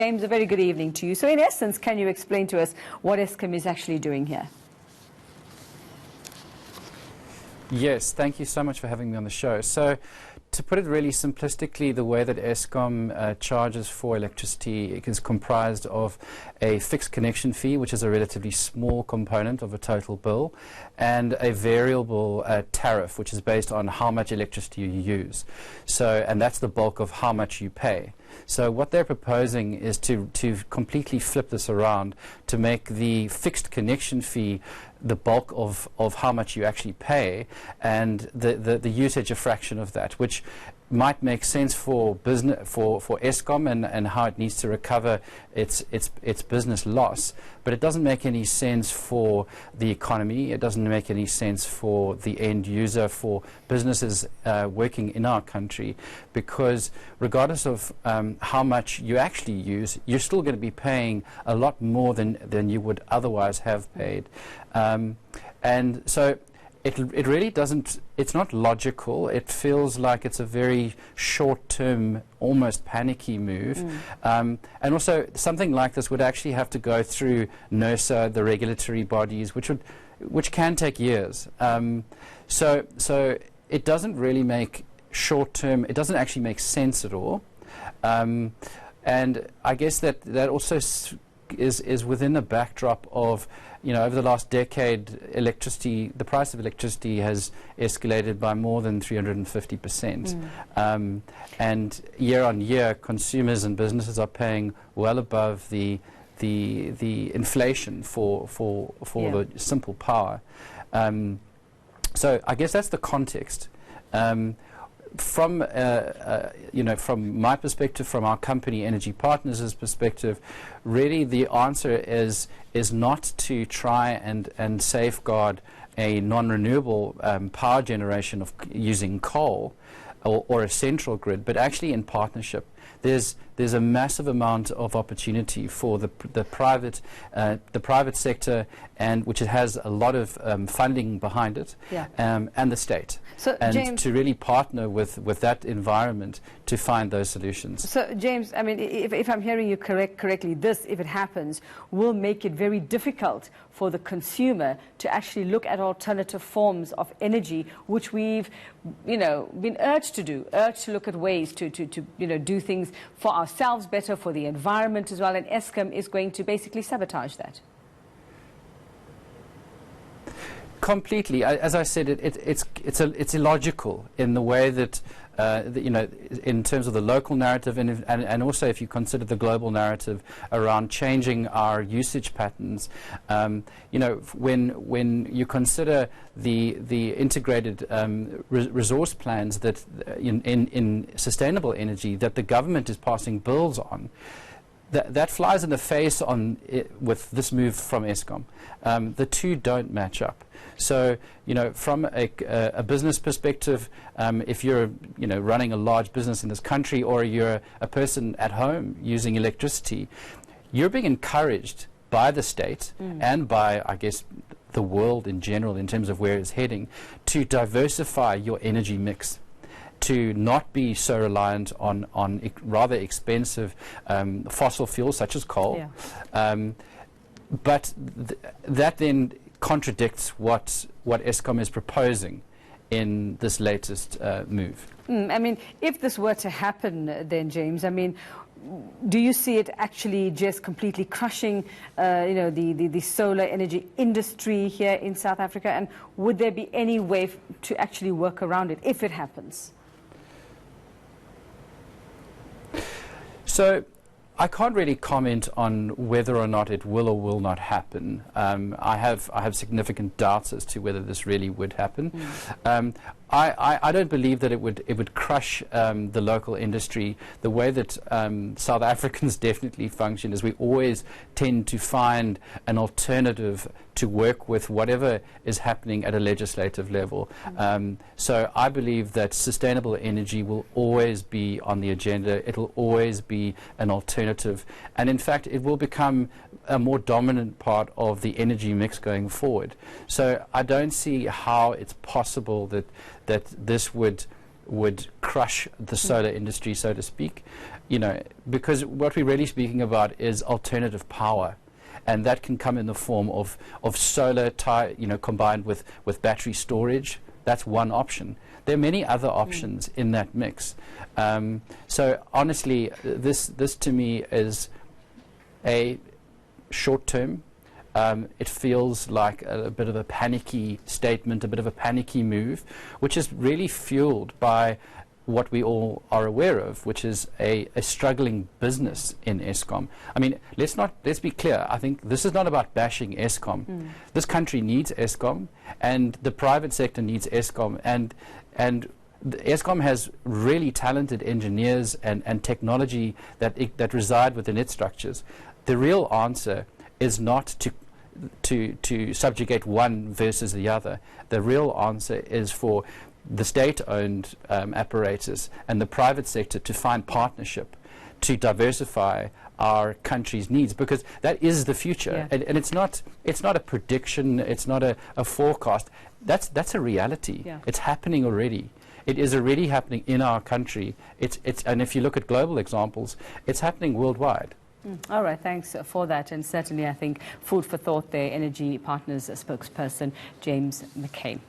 James, a very good evening to you. So in essence, can you explain to us what Eskom is actually doing here? Yes, thank you so much for having me on the show. So, to put it really simplistically, the way that Eskom charges for electricity is comprised of a fixed connection fee, which is a relatively small component of a total bill, and a variable tariff, which is based on how much electricity you use. So, and that's the bulk of how much you pay. So what they're proposing is to completely flip this around, to make the fixed connection fee the bulk of how much you actually pay, and the usage a fraction of that, which might make sense for business for Eskom and how it needs to recover its business loss, but it doesn't make any sense for the economy. It doesn't make any sense for the end user, for businesses working in our country, because regardless of how much you actually use, you're still going to be paying a lot more than you would otherwise have paid, and so it really doesn't, it's not logical. It feels like it's a very short-term, almost panicky move. And also, something like this would actually have to go through NERSA, the regulatory bodies, which can take years. So it doesn't really make short-term, it doesn't actually make sense at all. And I guess that also is within the backdrop of, you know, over the last decade, the price of electricity has escalated by more than 350%. And year on year, consumers and businesses are paying well above the inflation for the simple power. So I guess that's the context. From my perspective, from our company Energy Partners' perspective, really the answer is not to try and safeguard a non-renewable power generation of using coal or a central grid, but actually in partnership. There's a massive amount of opportunity for the private sector, and which it has a lot of funding behind it, and the state. So, and James, to really partner with that environment to find those solutions. So, James, I mean, if I'm hearing you correctly, this, if it happens, will make it very difficult for the consumer to actually look at alternative forms of energy, which we've, been urged to look at ways to do things for ourselves better, for the environment as well, and Eskom is going to basically sabotage that. Completely. As I said, it's illogical in the way that, in terms of the local narrative, and also if you consider the global narrative around changing our usage patterns. When you consider the integrated resource plans that in sustainable energy that the government is passing bills on, that flies in the face with this move from Eskom. The two don't match up. So, from a business perspective, if you're, running a large business in this country, or you're a person at home using electricity, you're being encouraged by the state and by, I guess, the world in general, in terms of where it's heading, to diversify your energy mix, to not be so reliant on rather expensive fossil fuels such as coal. But that then contradicts what Eskom is proposing in this latest move. I mean, if this were to happen, then, James, I mean, do you see it actually just completely crushing, the solar energy industry here in South Africa? And would there be any way to actually work around it if it happens? So I can't really comment on whether or not it will or will not happen. I have significant doubts as to whether this really would happen. I don't believe that it would crush the local industry. The way that South Africans definitely function is we always tend to find an alternative to work with whatever is happening at a legislative level. So I believe that sustainable energy will always be on the agenda. It will always be an alternative. And in fact, it will become a more dominant part of the energy mix going forward. So I don't see how it's possible that this would crush the solar industry, so to speak. you know, because what we're really speaking about is alternative power. And that can come in the form of solar, you know, combined with battery storage. That's one option. There are many other options in that mix. So honestly, this to me is a short term. It feels like a bit of a panicky statement, a bit of a panicky move, which is really fueled by what we all are aware of, which is a struggling business in Eskom. I mean, let's be clear. I think this is not about bashing Eskom. This country needs Eskom, and the private sector needs Eskom, and Eskom has really talented engineers and technology that reside within its structures. The real answer is not to subjugate one versus the other. The real answer is for the state-owned apparatus and the private sector to find partnership to diversify our country's needs, because that is the future. Yeah. And it's not a prediction, it's not a forecast. That's a reality. Yeah. It's happening already. It is already happening in our country. And if you look at global examples, it's happening worldwide. All right, thanks for that. And certainly, I think, food for thought there, Energy Partners spokesperson James McCain. Now